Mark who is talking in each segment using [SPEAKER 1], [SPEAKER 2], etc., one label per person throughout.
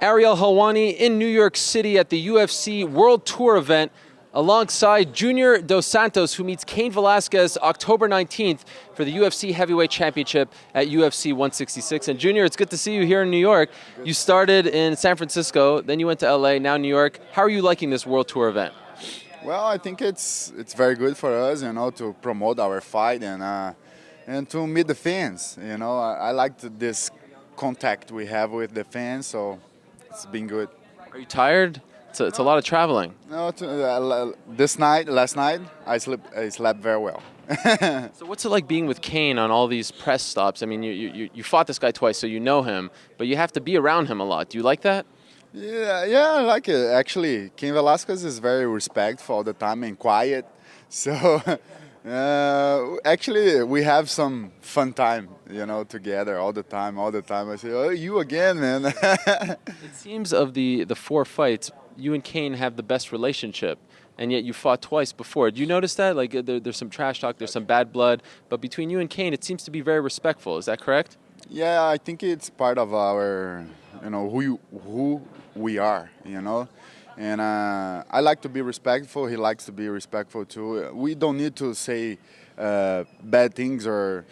[SPEAKER 1] Ariel Helwani in New York City at the UFC World Tour event alongside Junior Dos Santos, who meets Cain Velasquez October 19th for the UFC Heavyweight Championship at UFC 166. And Junior, it's good to see you here in New York. You started in San Francisco, then you went to LA, now New York. How are you liking this World Tour event?
[SPEAKER 2] Well, I think it's very good for us, to promote our fight and to meet the fans. I like this contact we have with the fans, so it's been good.
[SPEAKER 1] Are you tired? It's a lot of traveling.
[SPEAKER 2] No, last night, I slept very well.
[SPEAKER 1] So what's it like being with Cain on all these press stops? I mean, you fought this guy twice, so you know him, but you have to be around him a lot. Do you like that?
[SPEAKER 2] Yeah, I like it. Actually, Cain Velasquez is very respectful all the time and quiet. So, actually, we have some fun time, together all the time. I say, oh, you again, man.
[SPEAKER 1] It seems of the four fights, you and Cain have the best relationship, and yet you fought twice before. Do you notice that? Like, there's some trash talk, there's some bad blood, but between you and Cain, it seems to be very respectful. Is that correct?
[SPEAKER 2] Yeah, I think it's part of our, who we are, And I like to be respectful. He likes to be respectful too. We don't need to say bad things or,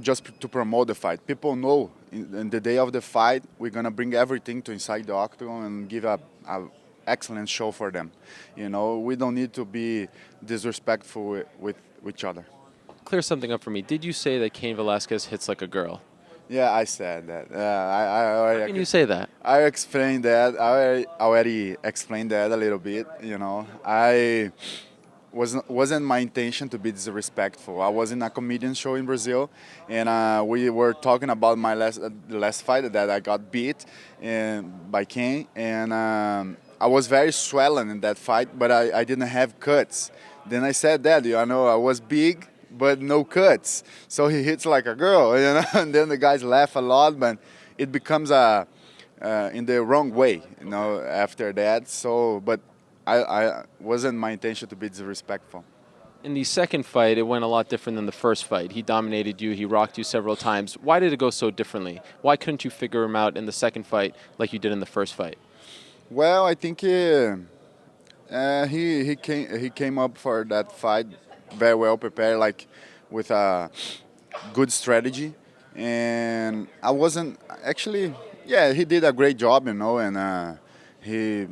[SPEAKER 2] just to promote the fight. People know in the day of the fight, we're going to bring everything to inside the octagon and give a excellent show for them. We don't need to be disrespectful with each other.
[SPEAKER 1] Clear something up for me. Did you say that Cain Velasquez hits like a girl?
[SPEAKER 2] Yeah, I said that.
[SPEAKER 1] How can you say that?
[SPEAKER 2] I explained that. I already explained that a little bit. I wasn't my intention to be disrespectful. I was in a comedian show in Brazil, and we were talking about my last fight that I got beat by Cain, and I was very swollen in that fight, but I didn't have cuts. Then I said that, I was big, but no cuts. So he hits like a girl, and then the guys laugh a lot, but it becomes in the wrong way, after that. So, but I wasn't my intention to be disrespectful.
[SPEAKER 1] In the second fight, it went a lot different than the first fight. He dominated you, he rocked you several times. Why did it go so differently? Why couldn't you figure him out in the second fight like you did in the first fight?
[SPEAKER 2] Well, I think he came up for that fight very well prepared, like with a good strategy, and I wasn't actually. Yeah, he did a great job, and he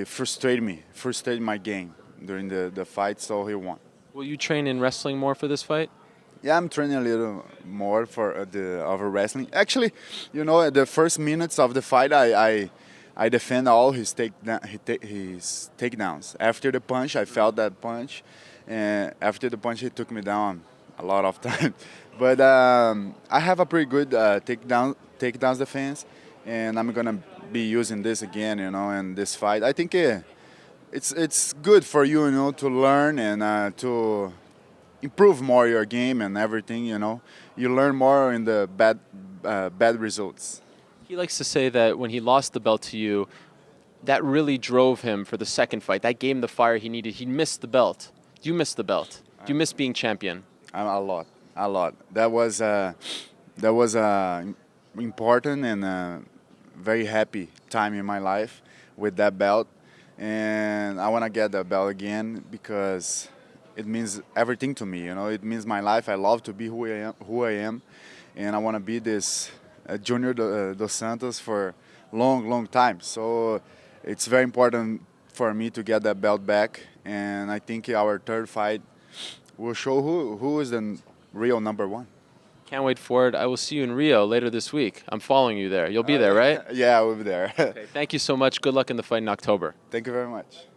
[SPEAKER 2] frustrated my game during the fight, so he won.
[SPEAKER 1] Will you train in wrestling more for this fight?
[SPEAKER 2] Yeah, I'm training a little more for the over wrestling. Actually, at the first minutes of the fight, I defend all his takedowns. After the punch, I felt that punch, and after the punch, he took me down a lot of time. But I have a pretty good takedowns defense, and I'm gonna be using this again, in this fight. I think it's good for you, to learn and to improve more your game and everything. You learn more in the bad results.
[SPEAKER 1] He likes to say that when he lost the belt to you, that really drove him for the second fight. That gave him the fire he needed. He missed the belt. Do you miss the belt? Do you miss being champion?
[SPEAKER 2] A lot. That was important and very happy time in my life with that belt, and I want to get that belt again because it means everything to me. It means my life. I love to be who I am, and I want to be this Junior Dos Santos for long time. So it's very important for me to get that belt back, and I think our third fight will show who is the real number one.
[SPEAKER 1] Can't wait for it. I will see you in Rio later this week. I'm following you there. You'll be there, right?
[SPEAKER 2] Yeah, I will be there.
[SPEAKER 1] Okay, thank you so much. Good luck in the fight in October.
[SPEAKER 2] Thank you very much.